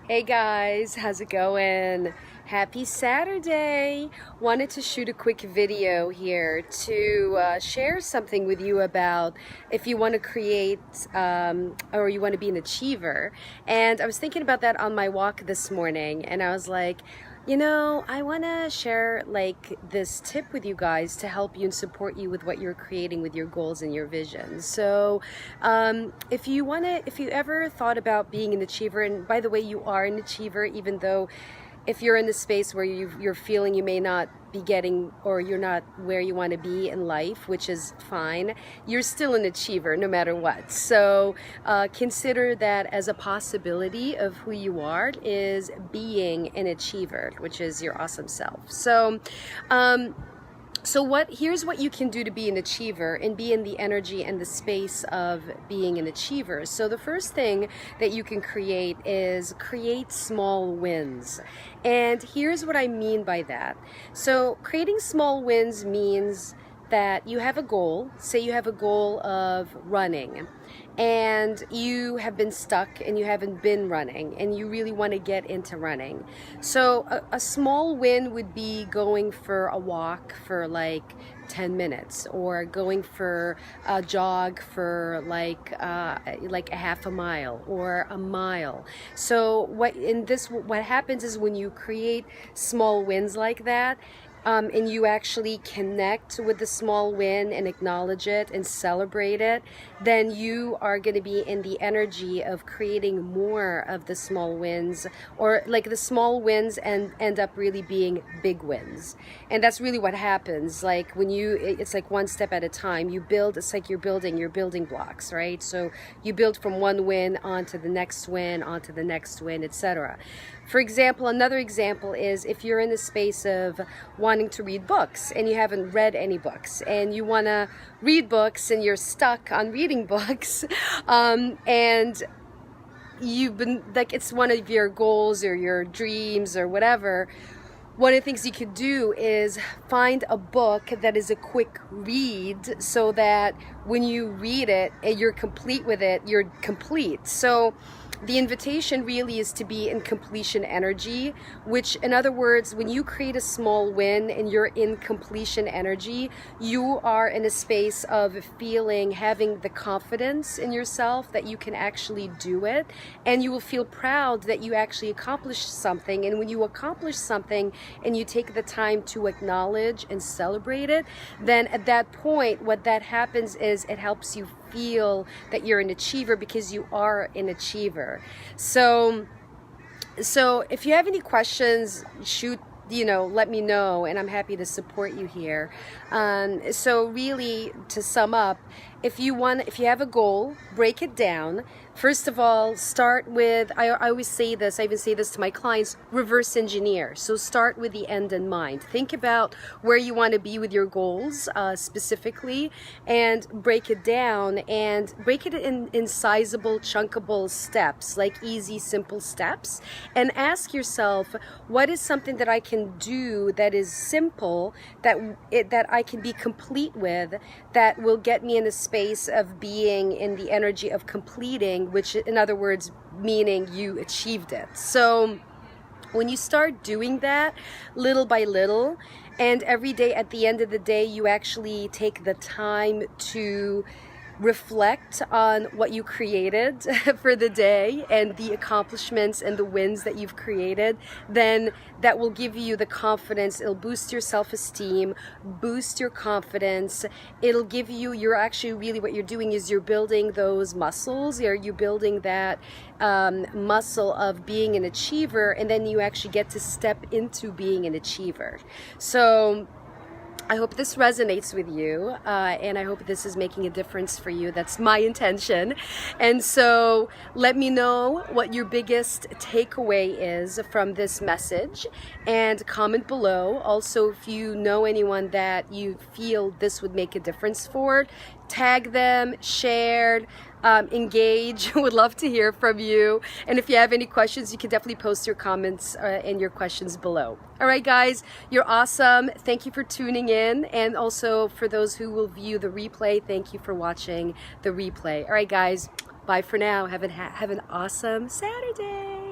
Hey guys, how's it going? Happy Saturday! Wanted to shoot a quick video here to share something with you about if you want to create or you want to be an achiever. And I was thinking about that on my walk this morning, and I was like, I want to share like this tip with you guys to help you and support you with what you're creating with your goals and your visions. So, if you ever thought about being an achiever, and by the way, you are an achiever, even though if you're in the space where you're feeling you may not be getting or you're not where you want to be in life, which is fine, you're still an achiever no matter what. So consider that as a possibility of who you are is being an achiever, which is your awesome self. So here's what you can do to be an achiever and be in the energy and the space of being an achiever. So the first thing that you can create is create small wins. And here's what I mean by that. So creating small wins means that you have a goal. Say you have a goal of running and you have been stuck and you haven't been running and you really want to get into running. So a small win would be going for a walk for like 10 minutes or going for a jog for like a half a mile or a mile. So what happens is when you create small wins like that, and you actually connect with the small win and acknowledge it and celebrate it, then you are going to be in the energy of creating more of the small wins, or like the small wins and end up really being big wins. And that's really what happens. Like it's like one step at a time. It's like you're building your building blocks, right? So you build from one win onto the next win, onto the next win, etc. For example, another example is if you're in the space of wanting to read books and you haven't read any books and you want to read books and you're stuck on reading books, and you've been like, it's one of your goals or your dreams or whatever. One of the things you could do is find a book that is a quick read so that when you read it and you're complete with it, you're complete. So the invitation really is to be in completion energy, which in other words, when you create a small win and you're in completion energy, you are in a space of having the confidence in yourself that you can actually do it. And you will feel proud that you actually accomplished something. And when you accomplish something and you take the time to acknowledge and celebrate it, then at that point, what that happens is it helps you feel that you're an achiever because you are an achiever. So if you have any questions, let me know, and I'm happy to support you here. So really, to sum up, if you have a goal, break it down. First of all, start with, I always say this, I even say this to my clients, reverse engineer. So start with the end in mind. Think about where you want to be with your goals specifically, and break it down and break it in sizable, chunkable steps, like easy, simple steps. And ask yourself, what is something that I can do that is simple, that I can be complete with, that will get me in a space of being in the energy of completing, which in other words, meaning you achieved it. So when you start doing that little by little, and every day at the end of the day, you actually take the time to reflect on what you created for the day and the accomplishments and the wins that you've created, then that will give you the confidence. It'll boost your self-esteem, boost your confidence. It'll give you're actually really, what you're doing is you're building those muscles, or you're building that muscle of being an achiever, and then you actually get to step into being an achiever. So I hope this resonates with you, and I hope this is making a difference for you. That's my intention. And so let me know what your biggest takeaway is from this message, and comment below. Also, if you know anyone that you feel this would make a difference for, tag them, share, engage. Would love to hear from you. And if you have any questions, you can definitely post your comments and your questions below. All right, guys, you're awesome. Thank you for tuning in. And also for those who will view the replay, thank you for watching the replay. All right, guys, bye for now. Have an awesome Saturday.